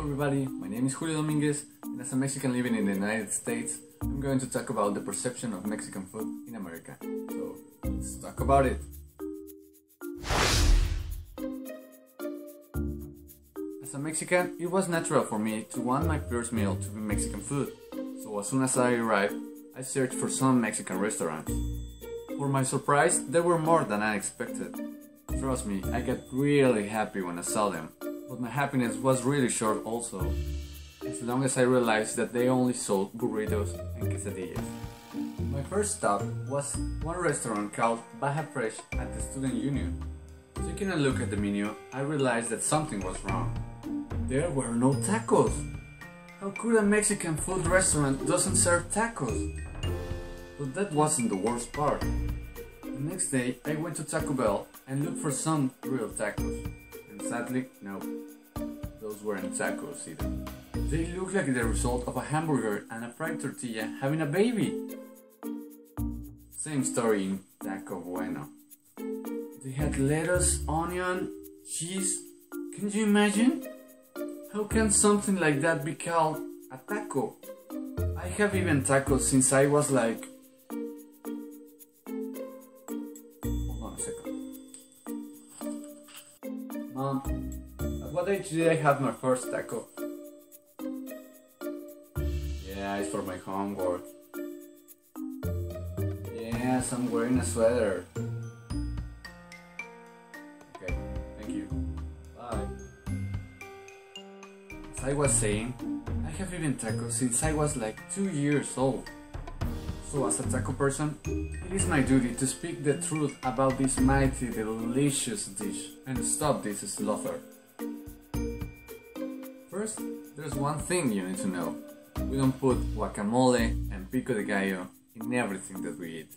Hello everybody, my name is Julio Dominguez, and as a Mexican living in the United States, I'm going to talk about the perception of Mexican food in America. So, let's talk about it. As a Mexican, it was natural for me to want my first meal to be Mexican food. So as soon as I arrived, I searched for some Mexican restaurants. For my surprise, there were more than I expected. Trust me, I got really happy when I saw them. But my happiness was really short also, as long as I realized that they only sold burritos and quesadillas. My first stop was one restaurant called Baja Fresh at the Student Union. Taking a look at the menu, I realized that something was wrong. There were no tacos! How could a Mexican food restaurant doesn't serve tacos? But that wasn't the worst part. The next day, I went to Taco Bell and looked for some real tacos. And sadly, no, those weren't tacos either. They looked like the result of a hamburger and a fried tortilla having a baby. Same story in Taco Bueno. They had lettuce, onion, cheese. Can you imagine? How can something like that be called a taco? I have eaten tacos since I was like... Hold on a second. Mom, at what age did I have my first taco? Yeah, it's for my homework. Yes, I'm wearing a sweater. Okay, thank you. Bye. As I was saying, I have eaten tacos since I was like 2 years old. So as a taco person, it is my duty to speak the truth about this mighty delicious dish and stop this slaughter. First, there's one thing you need to know. We don't put guacamole and pico de gallo in everything that we eat.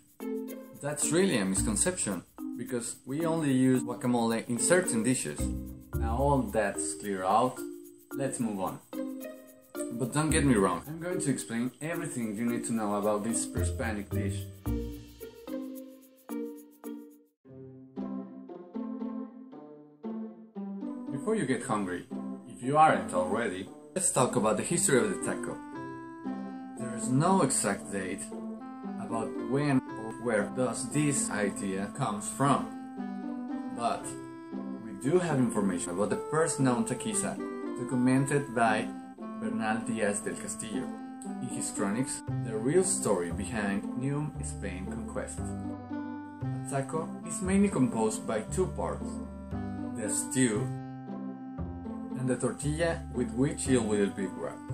That's really a misconception, because we only use guacamole in certain dishes. Now all that's clear out, let's move on. But don't get me wrong, I'm going to explain everything you need to know about this Hispanic dish. Before you get hungry, if you aren't already, let's talk about the history of the taco. There is no exact date about when or where does this idea comes from. But we do have information about the first known taquiza, documented by Bernal Diaz del Castillo in his chronics, the real story behind New Spain conquest. A taco is mainly composed by two parts, the stew and the tortilla with which it will be wrapped.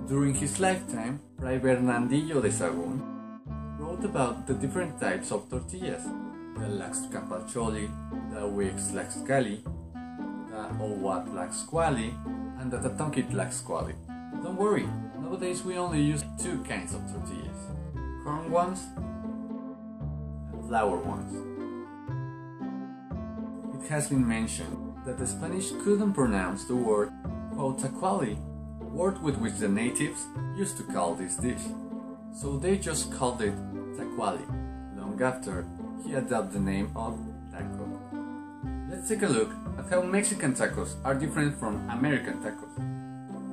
During his lifetime, Fray Bernardillo de Sahagún wrote about the different types of tortillas, the Laxcapacholi, the Wix Laxcali, the Owat Laxquali, and the Tatonki Laxquali. Don't worry, nowadays we only use two kinds of tortillas, corn ones and flour ones. It has been mentioned that the Spanish couldn't pronounce the word Cuautaquali, word with which the natives used to call this dish, so they just called it taquali, long after he adopted the name of taco. Let's take a look at how Mexican tacos are different from American tacos.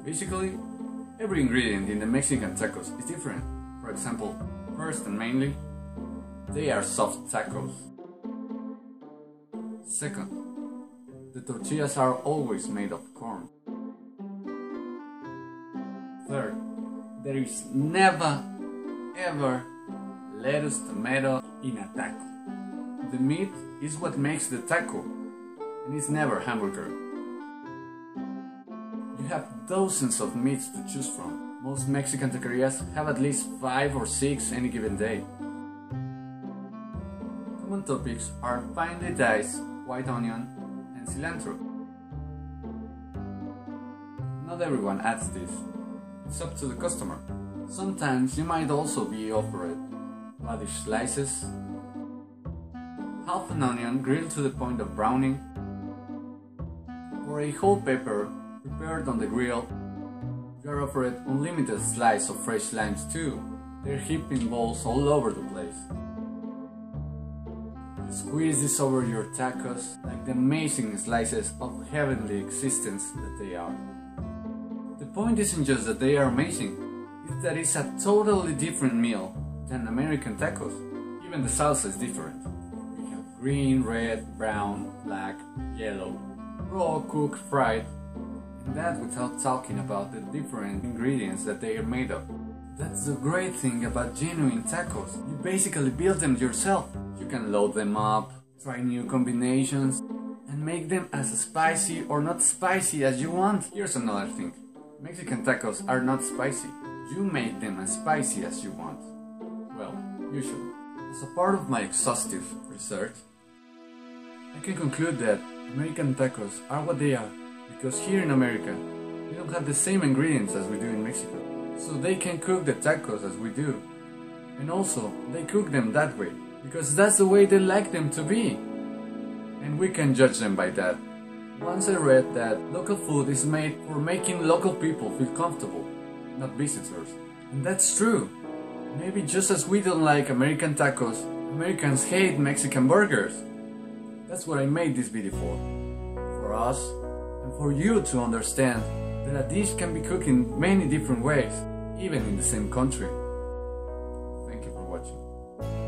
Basically, every ingredient in the Mexican tacos is different. For example, first and mainly, they are soft tacos. Second, the tortillas are always made of corn. Third, there is never, ever lettuce, tomato in a taco. The meat is what makes the taco, and it's never hamburger. You have dozens of meats to choose from. Most Mexican taquerias have at least 5 or 6 any given day. Common topics are finely diced white onion and cilantro. Not everyone adds this. It's up to the customer. Sometimes you might also be offered radish slices, half an onion grilled to the point of browning, or a whole pepper prepared on the grill. You are offered unlimited slice of fresh limes too. They're heaped in bowls all over the place. The Squeeze this over your tacos like the amazing slices of heavenly existence that they are. The point isn't just that they are amazing, it's that it's a totally different meal than American tacos. Even the salsa is different. We have green, red, brown, black, yellow, raw, cooked, fried, and that without talking about the different ingredients that they are made of. That's the great thing about genuine tacos. You basically build them yourself. You can load them up, try new combinations, and make them as spicy or not spicy as you want. Here's another thing. Mexican tacos are not spicy. You make them as spicy as you want. Well, usually. As a part of my exhaustive research, I can conclude that American tacos are what they are because here in America, we don't have the same ingredients as we do in Mexico. So they can cook the tacos as we do. And also, they cook them that way because that's the way they like them to be. And we can judge them by that. Once I read that local food is made for making local people feel comfortable, not visitors. And that's true. Maybe just as we don't like American tacos, Americans hate Mexican burgers. That's what I made this video for. For us, and for you to understand that a dish can be cooked in many different ways, even in the same country. Thank you for watching.